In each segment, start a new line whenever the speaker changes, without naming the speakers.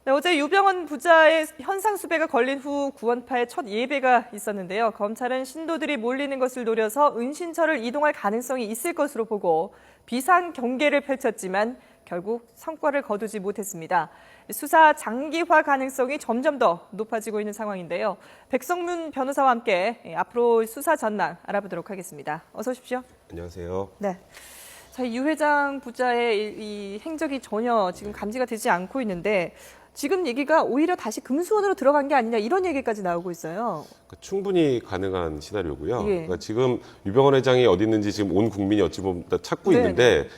네, 어제 유병헌 부자의 현상수배가 걸린 후 구원파의 첫 예배가 있었는데요. 검찰은 신도들이 몰리는 것을 노려서 은신처를 이동할 가능성이 있을 것으로 보고 비상 경계를 펼쳤지만 결국 성과를 거두지 못했습니다. 수사 장기화 가능성이 점점 더 높아지고 있는 상황인데요. 백성문 변호사와 함께 앞으로 수사 전망 알아보도록 하겠습니다. 어서 오십시오.
안녕하세요.
네. 자, 유 회장 부자의 이 행적이 전혀 지금 감지가 되지 않고 있는데 지금 얘기가 오히려 다시 금수원으로 들어간 게 아니냐 이런 얘기까지 나오고 있어요.
그러니까 충분히 가능한 시나리오고요.
예.
그러니까 지금 유병헌 회장이 어디 있는지 지금 온 국민이 어찌 보면 다 찾고
네,
있는데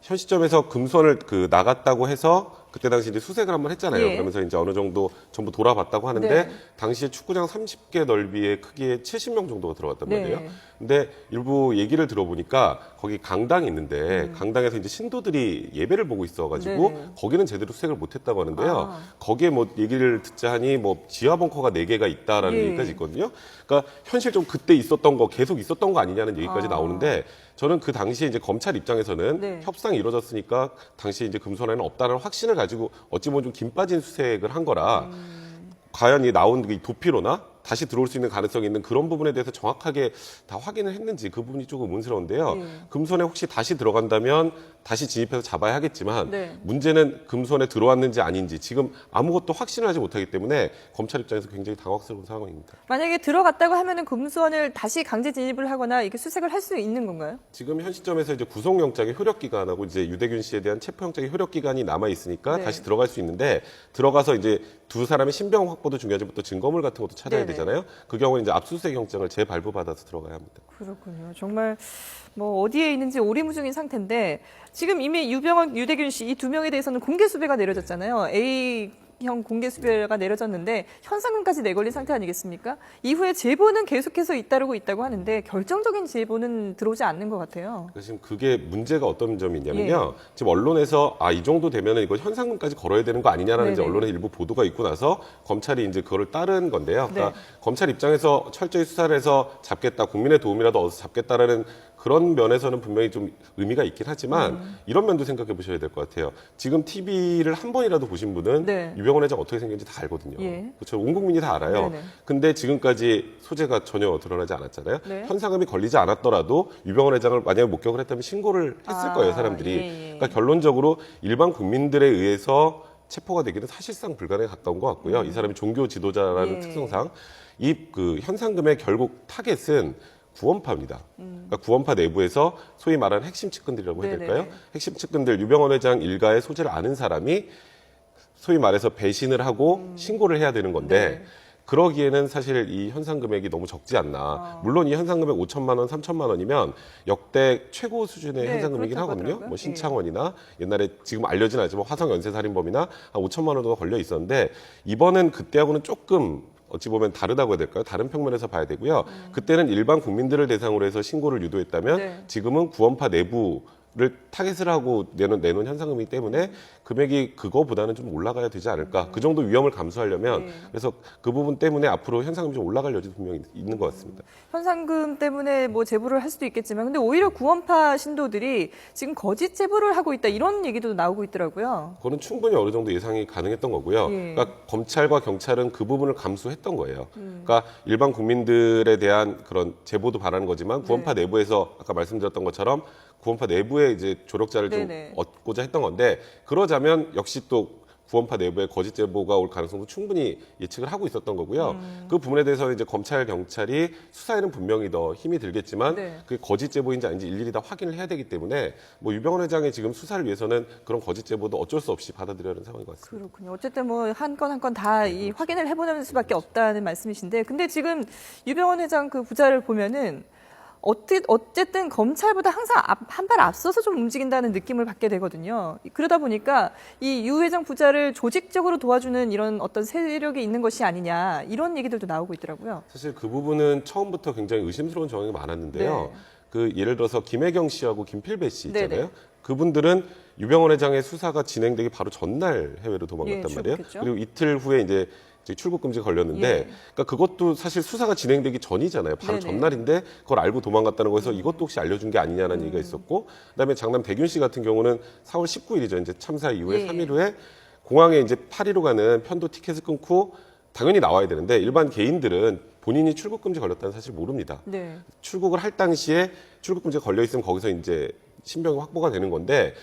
현 시점에서 금수원을 나갔다고 해서 그때 당시 이제 수색을 한번 했잖아요.
예.
그러면서 이제 어느 정도 전부 돌아봤다고 하는데
네.
당시에 축구장 30개 넓이의 크기에 70명 정도가 들어갔단
네.
말이에요. 근데 일부 얘기를 들어보니까 거기 강당이 있는데 강당에서 이제 신도들이 예배를 보고 있어가지고
네.
거기는 제대로 수색을 못했다고 하는데요.
아.
거기에 뭐 얘기를 듣자 하니 뭐 지하 벙커가 4개가 있다라는
예.
얘기까지 있거든요. 그러니까 현실적으로 그때 있었던 거 계속 있었던 거 아니냐는 얘기까지
아.
나오는데 저는 그 당시에 이제 검찰 입장에서는
네.
협상이 이루어졌으니까 당시 이제 금수원에는 없다는 확신을 가지고 어찌 보면 좀 김 빠진 수색을 한 거라 과연 이 나온 이 도피로나 다시 들어올 수 있는 가능성이 있는 그런 부분에 대해서 정확하게 다 확인을 했는지 그 부분이 조금 의문스러운데요.
예.
금손에 혹시 다시 들어간다면 다시 진입해서 잡아야 하겠지만
네.
문제는 금손에 들어왔는지 아닌지 지금 아무것도 확신을 하지 못하기 때문에 검찰 입장에서 굉장히 당황스러운 상황입니다.
만약에 들어갔다고 하면은 금수원을 다시 강제 진입을 하거나 이렇게 수색을 할 수 있는 건가요?
지금 현 시점에서 이제 구속영장의 효력기간하고 이제 유대균 씨에 대한 체포영장의 효력기간이 남아 있으니까
네.
다시 들어갈 수 있는데 들어가서 이제 두 사람의 신병 확보도 중요하지만 또 증거물 같은 것도 찾아야
네네.
되잖아요. 그 경우는 이제 압수수색 영장을 재발부받아서 들어가야 합니다.
그렇군요. 정말 뭐 어디에 있는지 오리무중인 상태인데 지금 이미 유병헌, 유대균 씨 이 두 명에 대해서는 공개 수배가 내려졌잖아요. A형 공개 수배가 내려졌는데 현상금까지 내걸린 상태 아니겠습니까? 이후에 제보는 계속해서 잇따르고 있다고 하는데 결정적인 제보는 들어오지 않는 것 같아요.
그래서 지금 그게 문제가 어떤 점이 있냐면요. 지금 언론에서 이 정도 되면은 이거 현상금까지 걸어야 되는 거 아니냐라는 이제
네네.
언론의 일부 보도가 있고 나서 검찰이 이제 그거를 따른 건데요. 그러니까
네.
검찰 입장에서 철저히 수사를 해서 잡겠다, 국민의 도움이라도 얻어서 잡겠다라는 그런 면에서는 분명히 좀 의미가 있긴 하지만 이런 면도 생각해 보셔야 될 것 같아요. 지금 TV를 한 번이라도 보신 분은
네.
유병헌 회장 어떻게 생겼는지 다 알거든요.
예.
그렇죠. 온 국민이 다 알아요.
네네.
근데 지금까지 소재가 전혀 드러나지 않았잖아요.
네.
현상금이 걸리지 않았더라도 유병헌 회장을 만약에 목격을 했다면 신고를 했을 거예요, 사람들이.
예.
그러니까 결론적으로 일반 국민들에 의해서 체포가 되기는 사실상 불가능에 가까운 것 같고요. 이 사람이 종교 지도자라는
예.
특성상 이 그 현상금의 결국 타겟은 구원파입니다. 그러니까 구원파 내부에서 소위 말하는 핵심 측근들이라고 해야
네네.
될까요? 핵심 측근들, 유병헌 회장 일가의 소재를 아는 사람이 소위 말해서 배신을 하고 신고를 해야 되는 건데
네.
그러기에는 사실 이 현상 금액이 너무 적지 않나. 물론 이 현상 금액 5천만 원, 3천만 원이면 역대 최고 수준의
네,
현상 금액이긴
그렇다고
하거든요.
하더라고요.
뭐 신창원이나 옛날에 지금 알려진 않지만 화성 연쇄살인범이나 한 5천만 원 정도 걸려 있었는데 이번은 그때하고는 조금 어찌 보면 다르다고 해야 될까요? 다른 평면에서 봐야 되고요. 그때는 일반 국민들을 대상으로 해서 신고를 유도했다면
네.
지금은 구원파 내부를 타겟을 하고 내놓은 현상금이기 때문에 금액이 그거보다는 좀 올라가야 되지 않을까. 그 정도 위험을 감수하려면
네.
그래서 그 부분 때문에 앞으로 현상금이 좀 올라갈 여지도 분명히 있는 것 같습니다.
현상금 때문에 뭐 제보를 할 수도 있겠지만 근데 오히려 구원파 신도들이 지금 거짓 제보를 하고 있다 이런 얘기도 나오고 있더라고요.
그거는 충분히 어느 정도 예상이 가능했던 거고요.
예.
그러니까 검찰과 경찰은 그 부분을 감수했던 거예요. 그러니까 일반 국민들에 대한 그런 제보도 바라는 거지만 구원파 내부에서 아까 말씀드렸던 것처럼 구원파 내부에 이제 조력자를
네네.
좀 얻고자 했던 건데 그러자면 역시 또 구원파 내부에 거짓 제보가 올 가능성도 충분히 예측을 하고 있었던 거고요. 그 부분에 대해서 이제 검찰, 경찰이 수사에는 분명히 더 힘이 들겠지만
네.
그게 거짓 제보인지 아닌지 일일이 다 확인을 해야 되기 때문에 뭐 유병헌 회장의 지금 수사를 위해서는 그런 거짓 제보도 어쩔 수 없이 받아들여야 하는 상황인 것 같습니다.
그렇군요. 어쨌든 뭐 한 건 한 건 다 이 확인을 해보는 수밖에 없다는 말씀이신데 근데 지금 유병헌 회장 그 부자를 보면은 어쨌든 검찰보다 항상 한 발 앞서서 좀 움직인다는 느낌을 받게 되거든요. 그러다 보니까 이 유 회장 부자를 조직적으로 도와주는 이런 어떤 세력이 있는 것이 아니냐 이런 얘기들도 나오고 있더라고요.
사실 그 부분은 처음부터 굉장히 의심스러운 정황이 많았는데요.
네.
그 예를 들어서 김혜경 씨하고 김필배 씨 있잖아요.
네네.
그분들은 유병헌 회장의 수사가 진행되기 바로 전날 해외로 도망갔단
예,
말이에요.
출국했죠.
그리고 이틀 후에 이제 출국 금지 걸렸는데,
예.
그러니까 그것도 사실 수사가 진행되기 전이잖아요. 바로
네네.
전날인데 그걸 알고 도망갔다는 거에서 이것도 혹시 알려준 게 아니냐는 얘기가 있었고, 그다음에 장남 대균 씨 같은 경우는 4월 19일이죠. 이제 참사 이후에
예.
3일 후에 공항에 이제 파리로 가는 편도 티켓을 끊고 당연히 나와야 되는데 일반 개인들은 본인이 출국 금지 걸렸다는 사실 모릅니다.
네.
출국을 할 당시에 출국 금지가 걸려 있으면 거기서 이제 신병이 확보가 되는 건데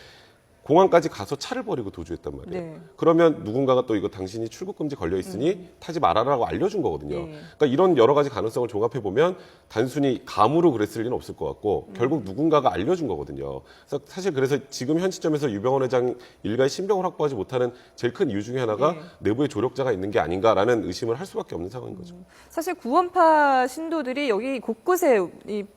공항까지 가서 차를 버리고 도주했단 말이에요.
네.
그러면 누군가가 또 이거 당신이 출국 금지 걸려 있으니 타지 말아라라고 알려준 거거든요.
네.
그러니까 이런 여러 가지 가능성을 종합해 보면 단순히 감으로 그랬을 리는 없을 것 같고 결국 누군가가 알려준 거거든요. 그래서 사실 그래서 지금 현 시점에서 유병헌 회장 일가의 신병을 확보하지 못하는 제일 큰 이유 중에 하나가 내부에 조력자가 있는 게 아닌가라는 의심을 할 수밖에 없는 상황인 거죠.
사실 구원파 신도들이 여기 곳곳에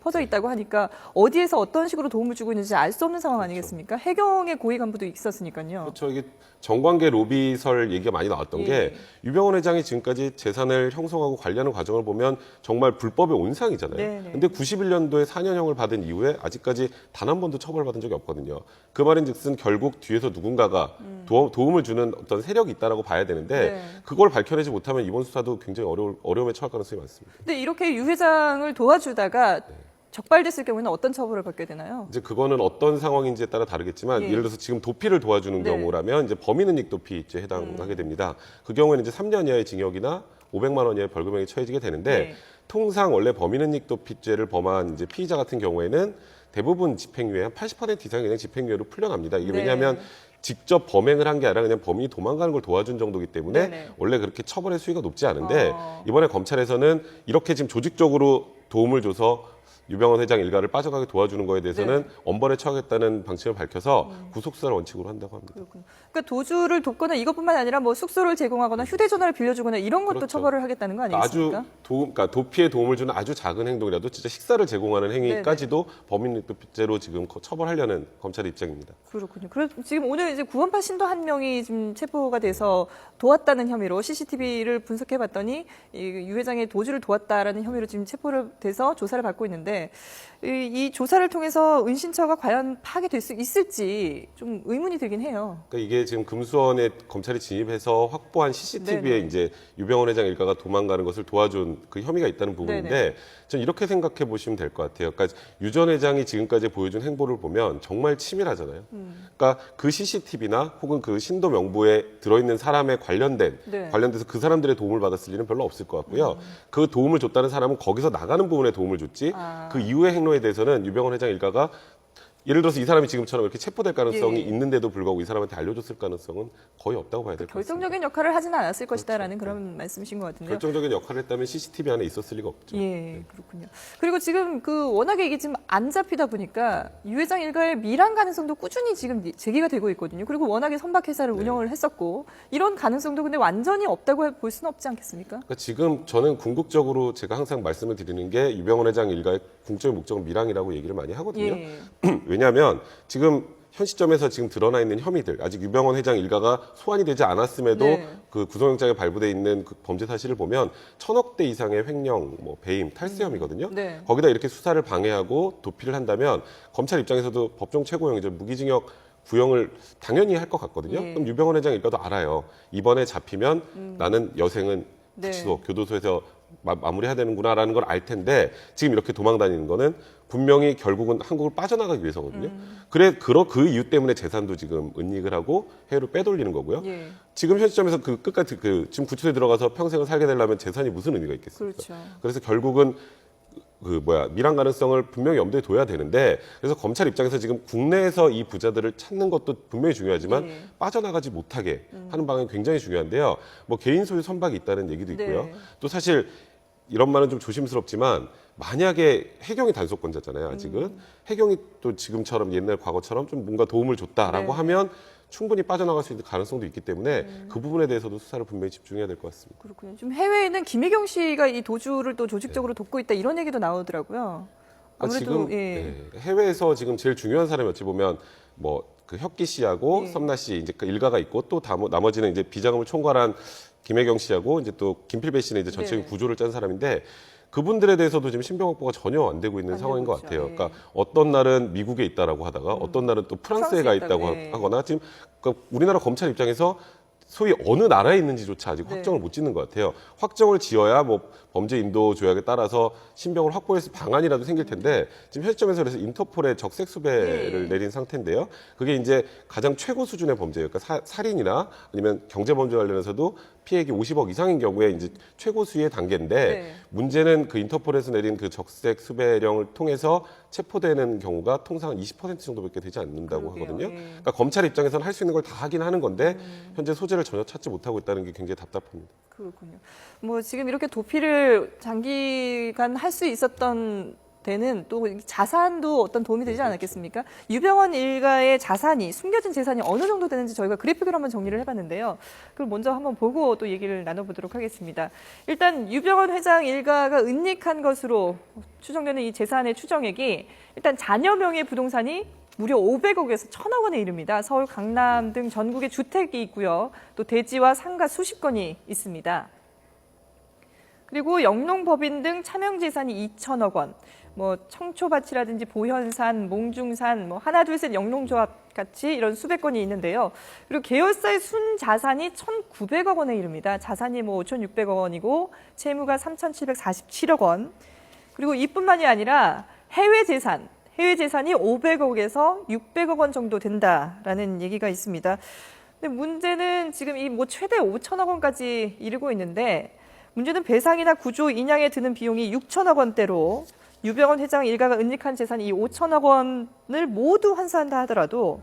퍼져 있다고 하니까 어디에서 어떤 식으로 도움을 주고 있는지 알 수 없는 상황 아니겠습니까? 해경의 고위 간부도 있었으니까요.
그렇죠. 이게 정관계 로비설 얘기가 많이 나왔던
예.
게 유병헌 회장이 지금까지 재산을 형성하고 관리하는 과정을 보면 정말 불법의 온상이잖아요.
네네.
근데 91년도에 4년형을 받은 이후에 아직까지 단 한 번도 처벌받은 적이 없거든요. 그 말인즉슨 결국 뒤에서 누군가가 도움을 주는 어떤 세력이 있다라고 봐야 되는데
네.
그걸 밝혀내지 못하면 이번 수사도 굉장히 어려움에 처할 가능성이 많습니다.
근데 이렇게 유 회장을 도와주다가 적발됐을 경우에는 어떤 처벌을 받게 되나요?
이제 그거는 어떤 상황인지에 따라 다르겠지만
예.
예를 들어서 지금 도피를 도와주는
네.
경우라면 이제 범인은닉 도피죄에 해당하게 됩니다. 그 경우에는 이제 3년 이하의 징역이나 500만 원 이하의 벌금형이 처해지게 되는데
네.
통상 원래 범인은닉 도피죄를 범한 이제 피의자 같은 경우에는 대부분 집행유예 한 80% 이상이 그냥 집행유예로 풀려납니다. 이게
네.
왜냐하면 직접 범행을 한 게 아니라 그냥 범인이 도망가는 걸 도와준 정도이기 때문에
네네.
원래 그렇게 처벌의 수위가 높지 않은데
어.
이번에 검찰에서는 이렇게 지금 조직적으로 도움을 줘서 유병헌 회장 일가를 빠져가게 도와주는 거에 대해서는 엄벌에 처하겠다는 방침을 밝혀서 구속수사를 원칙으로 한다고 합니다.
그렇군요. 그러니까 도주를 돕거나 이것뿐만 아니라 뭐 숙소를 제공하거나 휴대전화를 빌려주거나 이런 것도
그렇죠.
처벌을 하겠다는 거 아니겠습니까?
아주 그러니까 도피에 도움을 주는 아주 작은 행동이라도 진짜 식사를 제공하는 행위까지도 범인도피죄로 지금 처벌하려는 검찰의 입장입니다.
그렇군요. 지금 오늘 이제 구원파 신도 한 명이 지금 체포가 돼서 도왔다는 혐의로 CCTV를 분석해봤더니 유 회장의 도주를 도왔다라는 혐의로 지금 체포를 돼서 조사를 받고 있는데 이 조사를 통해서 은신처가 과연 파악이 될 수 있을지 좀 의문이 들긴 해요.
그러니까 이게 지금 금수원에 검찰이 진입해서 확보한 CCTV에
네네.
이제 유병헌 회장 일가가 도망가는 것을 도와준 그 혐의가 있다는 부분인데
네네.
전 이렇게 생각해 보시면 될 것 같아요. 그러니까 유 전 회장이 지금까지 보여준 행보를 보면 정말 치밀하잖아요. 그러니까 그 CCTV나 혹은 그 신도 명부에 들어있는 사람에
네.
관련돼서 그 사람들의 도움을 받았을 일은 별로 없을 것 같고요. 그 도움을 줬다는 사람은 거기서 나가는 부분에 도움을 줬지 그 이후의 행로에 대해서는 유병헌 회장 일가가 예를 들어서 이 사람이 지금처럼 이렇게 체포될 가능성이
예.
있는데도 불구하고 이 사람한테 알려줬을 가능성은 거의 없다고 봐야 될 것 같습니다.
결정적인 역할을 하지는 않았을 것이다라는 그런 말씀이신 것 같은데요.
결정적인 역할을 했다면 CCTV 안에 있었을 리가 없죠.
예, 그렇군요. 그리고 지금 워낙에 이게 지금 안 잡히다 보니까 유 회장 일가의 밀항 가능성도 꾸준히 지금 제기가 되고 있거든요. 그리고 워낙에 선박회사를 운영을 했었고 이런 가능성도 근데 완전히 없다고 볼 수는 없지 않겠습니까?
그러니까 지금 저는 궁극적으로 제가 항상 말씀을 드리는 게 유병헌 회장 일가의 궁극적인 목적은 밀항이라고 얘기를 많이 하거든요.
예.
왜냐하면 지금 현 시점에서 지금 드러나 있는 혐의들 아직 유병헌 회장 일가가 소환이 되지 않았음에도
네.
그 구속영장에 발부돼 있는 그 범죄 사실을 보면 1,000억 대 이상의 횡령, 뭐 배임, 탈세 혐의거든요.
네.
거기다 이렇게 수사를 방해하고 도피를 한다면 검찰 입장에서도 법정 최고형이죠. 무기징역 구형을 당연히 할 것 같거든요.
예.
그럼 유병헌 회장 일가도 알아요. 이번에 잡히면 나는 여생은
네.
구치소, 교도소에서 마무리해야 되는구나라는 걸 알 텐데 지금 이렇게 도망 다니는 거는 분명히 결국은 한국을 빠져나가기 위해서거든요. 그 이유 때문에 재산도 지금 은닉을 하고 해외로 빼돌리는 거고요.
예.
지금 현 시점에서 그 끝까지 지금 구치소에 들어가서 평생을 살게 되려면 재산이 무슨 의미가 있겠습니까?
그렇죠.
그래서 결국은 밀항 가능성을 분명히 염두에 둬야 되는데 그래서 검찰 입장에서 지금 국내에서 이 부자들을 찾는 것도 분명히 중요하지만
예.
빠져나가지 못하게 하는 방안이 굉장히 중요한데요. 뭐 개인 소유 선박이 있다는 얘기도 있고요.
네.
또 사실 이런 말은 좀 조심스럽지만 만약에 해경이 단속권자잖아요. 아직은 해경이 또 지금처럼 옛날 과거처럼 좀 뭔가 도움을 줬다라고
네.
하면 충분히 빠져나갈 수 있는 가능성도 있기 때문에 그 부분에 대해서도 수사를 분명히 집중해야 될 것 같습니다.
그렇군요. 지금 해외에는 김혜경 씨가 이 도주를 또 조직적으로 돕고 있다 이런 얘기도 나오더라고요. 아무래도
지금 해외에서 지금 제일 중요한 사람이 어찌 보면 그 혁기 씨하고
예.
섬나 씨 이제 그 일가가 있고 또 나머지는 이제 비자금을 총괄한 김혜경 씨하고 이제 또 김필배 씨는 이제 전체적인
네.
구조를 짠 사람인데 그분들에 대해서도 지금 신병 확보가 전혀 안 되고 있는
안
상황인
되고
것 같아요.
있죠. 예.
그러니까 어떤 날은 미국에 있다라고 하다가 어떤 날은 또 프랑스에 가
프랑스에
있다고
있다고, 예.
하거나 지금 그러니까 우리나라 검찰 입장에서 소위 어느 나라에 있는지조차 아직
네.
확정을 못 짓는 것 같아요. 확정을 지어야 뭐 범죄 인도 조약에 따라서 신병을 확보했을 방안이라도 생길 텐데 지금 현 시점에서 그래서 인터폴에 적색 수배를 내린 상태인데요. 그게 이제 가장 최고 수준의 범죄예요. 그러니까 살인이나 아니면 경제범죄 관련해서도 피해액이 50억 이상인 경우에 이제 최고 수위의 단계인데
네.
문제는 그 인터폴에서 내린 그 적색 수배령을 통해서 체포되는 경우가 통상 20% 정도밖에 되지 않는다고
그러게요.
하거든요.
예.
그러니까 검찰 입장에서는 할 수 있는 걸 다 하긴 하는 건데 현재 소재를 전혀 찾지 못하고 있다는 게 굉장히 답답합니다.
그렇군요. 뭐 지금 이렇게 도피를 장기간 할 수 있었던 데는 또 자산도 어떤 도움이 되지 않았겠습니까? 유병헌 일가의 자산이, 숨겨진 재산이 어느 정도 되는지 저희가 그래픽으로 한번 정리를 해봤는데요. 그걸 먼저 한번 보고 또 얘기를 나눠보도록 하겠습니다. 일단 유병헌 회장 일가가 은닉한 것으로 추정되는 이 재산의 추정액이 일단 자녀 명의 부동산이 무려 500억에서 1,000억 원에 이릅니다. 서울, 강남 등 전국에 주택이 있고요. 또 대지와 상가 수십 건이 있습니다. 그리고 영농법인 등 차명재산이 2천억 원, 뭐 청초밭이라든지 보현산, 몽중산, 뭐 하나 둘 셋 영농조합 같이 이런 수백 건이 있는데요. 그리고 계열사의 순자산이 1,900억 원에 이릅니다. 자산이 뭐 5,600억 원이고 채무가 3,747억 원. 그리고 이뿐만이 아니라 해외 재산이 500억에서 600억 원 정도 된다라는 얘기가 있습니다. 근데 문제는 지금 이 뭐 최대 5천억 원까지 이르고 있는데 문제는 배상이나 구조 인양에 드는 비용이 6천억 원대로 유병헌 회장 일가가 은닉한 재산이 이 5천억 원을 모두 환수한다 하더라도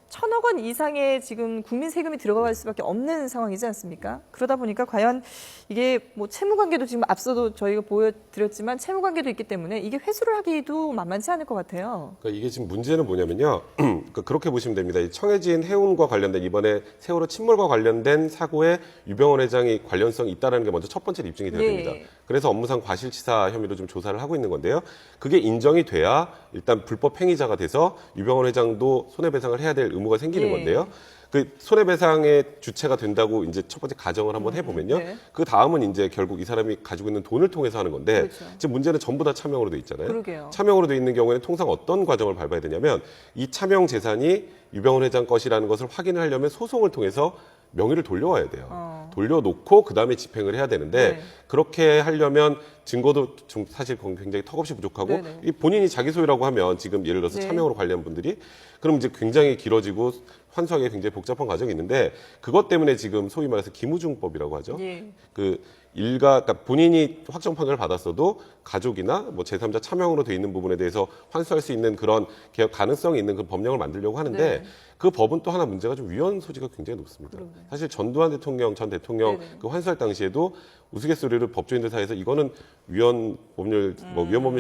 1,000억 원 이상의 지금 국민 세금이 들어갈 수밖에 없는 상황이지 않습니까? 그러다 보니까 과연 이게 뭐 채무 관계도 지금 앞서도 저희가 보여드렸지만 채무 관계도 있기 때문에 이게 회수를 하기도 만만치 않을 것 같아요.
그러니까 이게 지금 문제는 뭐냐면요. 그러니까 그렇게 보시면 됩니다. 이 청해진 해운과 관련된 이번에 세월호 침몰과 관련된 사고에 유병헌 회장이 관련성이 있다는 게 먼저 첫 번째로 입증이 돼야 됩니다.
네.
그래서 업무상 과실치사 혐의로 좀 조사를 하고 있는 건데요. 그게 인정이 돼야 일단 불법 행위자가 돼서 유병헌 회장도 손해배상을 해야 될 의무가 생기는
네.
건데요. 그 손해배상의 주체가 된다고 이제 첫 번째 가정을 한번 해보면요.
네.
그 다음은 이제 결국 이 사람이 가지고 있는 돈을 통해서 하는 건데
그렇죠.
지금 문제는 전부 다 차명으로 돼 있잖아요.
그러게요.
차명으로 돼 있는 경우에는 통상 어떤 과정을 밟아야 되냐면 이 차명 재산이 유병헌 회장 것이라는 것을 확인을 하려면 소송을 통해서 명의를 돌려와야 돼요. 돌려놓고 그다음에 집행을 해야 되는데
네.
그렇게 하려면 증거도 사실 굉장히 턱없이 부족하고
네네.
이 본인이 자기 소유라고 하면 지금 예를 들어서
네.
차명으로 관리한 분들이 그럼 이제 굉장히 길어지고 환수하기에 굉장히 복잡한 과정이 있는데 그것 때문에 지금 소위 말해서 기무중법이라고 하죠.
예.
그 그러니까 본인이 확정 판결을 받았어도 가족이나 뭐 제3자 차명으로 돼 있는 부분에 대해서 환수할 수 있는 그런 개혁 가능성이 있는 그 법령을 만들려고 하는데
네.
그 법은 또 하나 문제가 좀 위헌 소지가 굉장히 높습니다.
그러게요.
사실 전두환 대통령, 전 대통령
네네.
그 환수할 당시에도 우스갯소리로 법조인들 사이에서 이거는 위헌 법률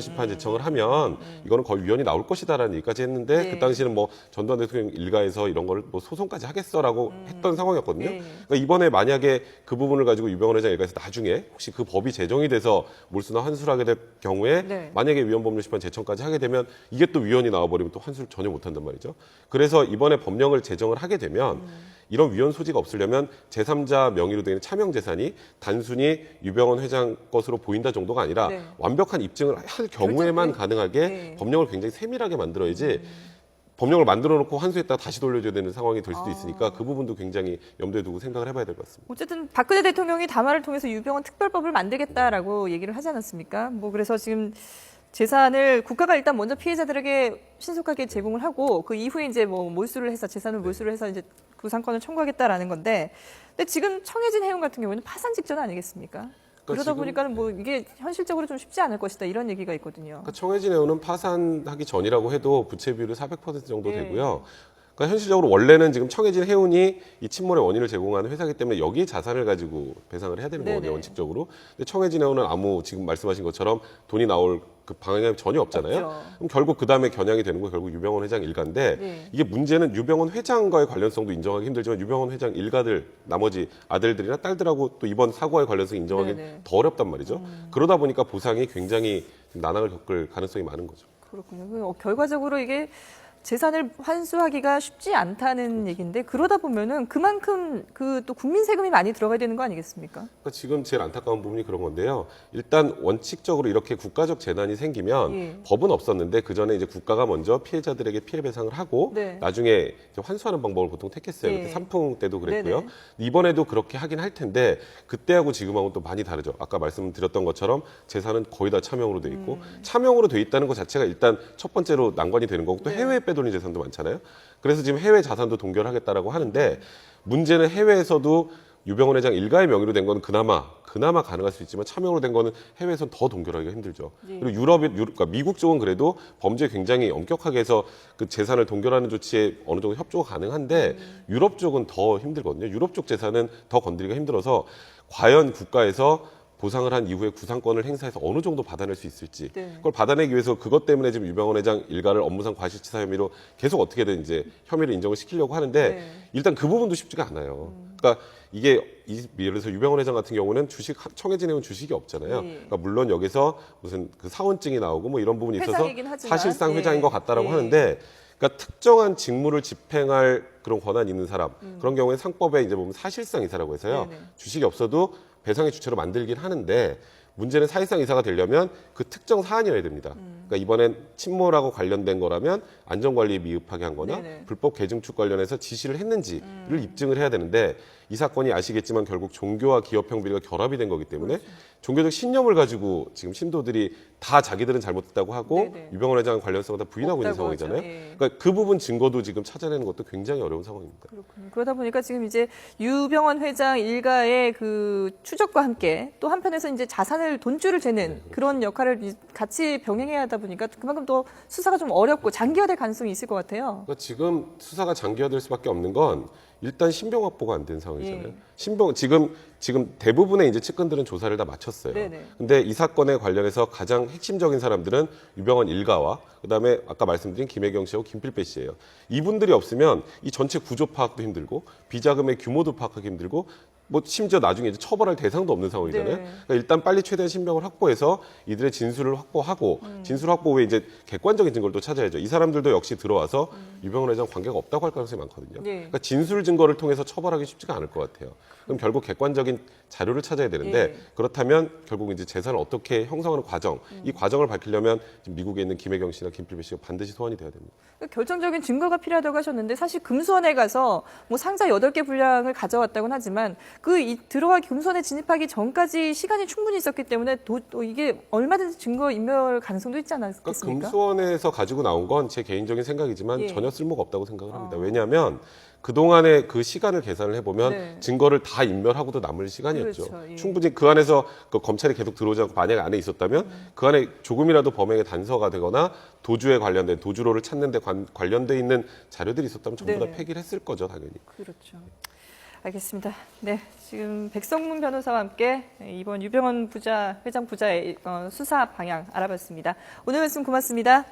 심판 제청을 하면 이거는 거의 위헌이 나올 것이다라는 얘기까지 했는데
네.
그 당시에는 뭐 전두환 대통령 일가에서 이런 거를 뭐 소송까지 하겠어라고 했던 상황이었거든요.
네.
그러니까 이번에 만약에 그 부분을 가지고 유병헌 회장 일가에서 나중에 혹시 그 법이 제정이 돼서 몰수나 환수를 하게 될 경우에
네.
만약에 위헌 법률 심판 제청까지 하게 되면 이게 또 위헌이 나와버리면 또 환수를 전혀 못한단 말이죠. 그래서 이번에 법령을 제정을 하게 되면 이런 위헌 소지가 없으려면 제3자 명의로 되는 차명 재산이 단순히 유병헌 회장 것으로 보인다 정도가 아니라
네.
완벽한 입증을 할 경우에만 가능하게
네.
법령을 굉장히 세밀하게 만들어야지 법령을 만들어 놓고 환수했다가 다시 돌려줘야 되는 상황이 될 수도 있으니까 그 부분도 굉장히 염두에 두고 생각을 해봐야 될 것 같습니다.
어쨌든 박근혜 대통령이 담화를 통해서 유병헌 특별법을 만들겠다라고 얘기를 하지 않았습니까? 뭐 그래서 지금 재산을 국가가 일단 먼저 피해자들에게 신속하게 제공을 하고 그 이후에 이제 뭐 몰수를 해서 재산을 몰수를 해서 이제 구상권을 청구하겠다라는 건데, 근데 지금 청해진 해운 같은 경우는 파산 직전 아니겠습니까? 그러다
지금-
보니까는 뭐 이게 현실적으로 좀 쉽지 않을 것이다 이런 얘기가 있거든요.
그러니까 청해진 해운은 파산하기 전이라고 해도 부채 비율이 400% 정도
네.
되고요. 그러니까 현실적으로 원래는 지금 청해진 해운이 이 침몰의 원인을 제공하는 회사이기 때문에 여기 자산을 가지고 배상을 해야 되는 거거든요,
네네.
원칙적으로. 근데 청해진 해운은 아무 지금 말씀하신 것처럼 돈이 나올 그 방향이 전혀 없잖아요.
없죠.
그럼 결국 그 다음에 겨냥이 되는 거 결국 유병헌 회장 일가인데
네.
이게 문제는 유병헌 회장과의 관련성도 인정하기 힘들지만 유병헌 회장 일가들 나머지 아들들이나 딸들하고 또 이번 사고와의 관련성 인정하기
네네.
더 어렵단 말이죠. 그러다 보니까 보상이 굉장히 난항을 겪을 가능성이 많은 거죠.
그렇군요. 결과적으로 이게 재산을 환수하기가 쉽지 않다는 얘기인데 그러다 보면은 그만큼 그 또 국민 세금이 많이 들어가야 되는 거 아니겠습니까?
그러니까 지금 제일 안타까운 부분이 그런 건데요. 일단 원칙적으로 이렇게 국가적 재난이 생기면
예.
법은 없었는데 그 전에 이제 국가가 먼저 피해자들에게 피해 배상을 하고
네.
나중에 이제 환수하는 방법을 보통 택했어요.
예.
그때 삼풍 때도 그랬고요.
네네.
이번에도 그렇게 하긴 할 텐데 그때하고 지금하고 또 많이 다르죠. 아까 말씀드렸던 것처럼 재산은 거의 다 차명으로 돼 있고 차명으로 돼 있다는 것 자체가 일단 첫 번째로 난관이 되는 거고 또
네.
해외에 빼돌린 재산도 많잖아요. 그래서 지금 해외 자산도 동결하겠다라고 하는데 문제는 해외에서도 유병헌 회장 일가의 명의로 된 거는 그나마 가능할 수 있지만 차명으로 된 거는 해외에서는 더 동결하기가 힘들죠.
예.
그리고 그러니까 미국 쪽은 그래도 범죄 굉장히 엄격하게 해서 그 재산을 동결하는 조치에 어느 정도 협조가 가능한데 유럽 쪽은 더 힘들거든요. 유럽 쪽 재산은 더 건드리기가 힘들어서 과연 국가에서 보상을 한 이후에 구상권을 행사해서 어느 정도 받아낼 수 있을지
네.
그걸 받아내기 위해서 그것 때문에 지금 유병헌 회장 일가를 업무상 과실치사 혐의로 계속 어떻게든 이제 혐의를 인정을 시키려고 하는데
네.
일단 그 부분도 쉽지가 않아요. 그러니까 이게 예를 들어서 유병헌 회장 같은 경우는 청해 지내온 주식이 없잖아요.
예.
그러니까 물론 여기서 무슨 그 사원증이 나오고 뭐 이런 부분이 있어서
회장이긴 하지만,
사실상
예.
회장인 것 같다라고
예.
하는데 그러니까 특정한 직무를 집행할 그런 권한이 있는 사람 그런 경우에 상법에 이제 보면 사실상 이사라고 해서요.
네네.
주식이 없어도 배상의 주체로 만들긴 하는데 문제는 사실상 이사가 되려면 그 특정 사안이어야 됩니다. 그러니까 이번엔 침몰하고 관련된 거라면 안전관리에 미흡하게 한 거나
네네.
불법 개증축 관련해서 지시를 했는지를 입증을 해야 되는데 이 사건이 아시겠지만 결국 종교와 기업형 비리가 결합이 된 거기 때문에
그렇죠.
종교적 신념을 가지고 지금 신도들이 다 자기들은 잘못했다고 하고
네네.
유병헌 회장 관련성을 다 부인하고 있는
없다고 하죠.
상황이잖아요.
예.
그러니까 그 부분 증거도 지금 찾아내는 것도 굉장히 어려운 상황입니다.
그렇군요. 그러다 보니까 지금 이제 유병헌 회장 일가의 그 추적과 함께 또 한편에서 이제 자산을 돈줄을 재는 그런 역할을 같이 병행해야 하다 보니까 그만큼 또 수사가 좀 어렵고 장기화될 가능성이 있을 것 같아요.
그러니까 지금 수사가 장기화될 수밖에 없는 건 일단 신병 확보가 안 된 상황이잖아요.
예.
신병 지금 대부분의 이제 측근들은 조사를 다 마쳤어요.
네네.
근데 이 사건에 관련해서 가장 핵심적인 사람들은 유병헌 일가와 그다음에 아까 말씀드린 김혜경 씨하고 김필배 씨예요. 이분들이 없으면 이 전체 구조 파악도 힘들고 비자금의 규모도 파악하기 힘들고 뭐 심지어 나중에 이제 처벌할 대상도 없는 상황이잖아요.
네.
그러니까 일단 빨리 최대한 신병을 확보해서 이들의 진술을 확보하고 진술 확보 후에 이제 객관적인 증거를 또 찾아야죠. 이 사람들도 역시 들어와서 유병헌 회장 관계가 없다고 할 가능성이 많거든요.
네.
그러니까 진술 증거를 통해서 처벌하기 쉽지가 않을 것 같아요. 그럼 결국 객관적인 자료를 찾아야 되는데
예.
그렇다면 결국 이제 재산을 어떻게 형성하는 과정, 이 과정을 밝히려면 지금 미국에 있는 김혜경 씨나 김필배 씨가 반드시 소환이 돼야 됩니다.
결정적인 증거가 필요하다고 하셨는데 사실 금수원에 가서 뭐 상자 8개 분량을 가져왔다고는 하지만 들어와 금수원에 진입하기 전까지 시간이 충분히 있었기 때문에 또 이게 얼마든지 증거 인멸 가능성도 있지
그러니까
않았겠습니까?
금수원에서 가지고 나온 건 제 개인적인 생각이지만
예.
전혀 쓸모가 없다고 생각을 합니다. 왜냐하면 그동안의 그 시간을 계산을 해보면
네.
증거를 다 인멸하고도 남을 시간이었죠.
그렇죠. 예.
충분히 그 안에서 그 검찰이 계속 들어오지 않고 만약에 안에 있었다면 그 안에 조금이라도 범행의 단서가 되거나 도주에 관련된 도주로를 찾는 데 관련돼 있는 자료들이 있었다면 전부 다
네네.
폐기를 했을 거죠, 당연히.
그렇죠. 알겠습니다. 네, 지금 백성문 변호사와 함께 이번 유병헌 회장 부자의 수사 방향 알아봤습니다. 오늘 말씀 고맙습니다.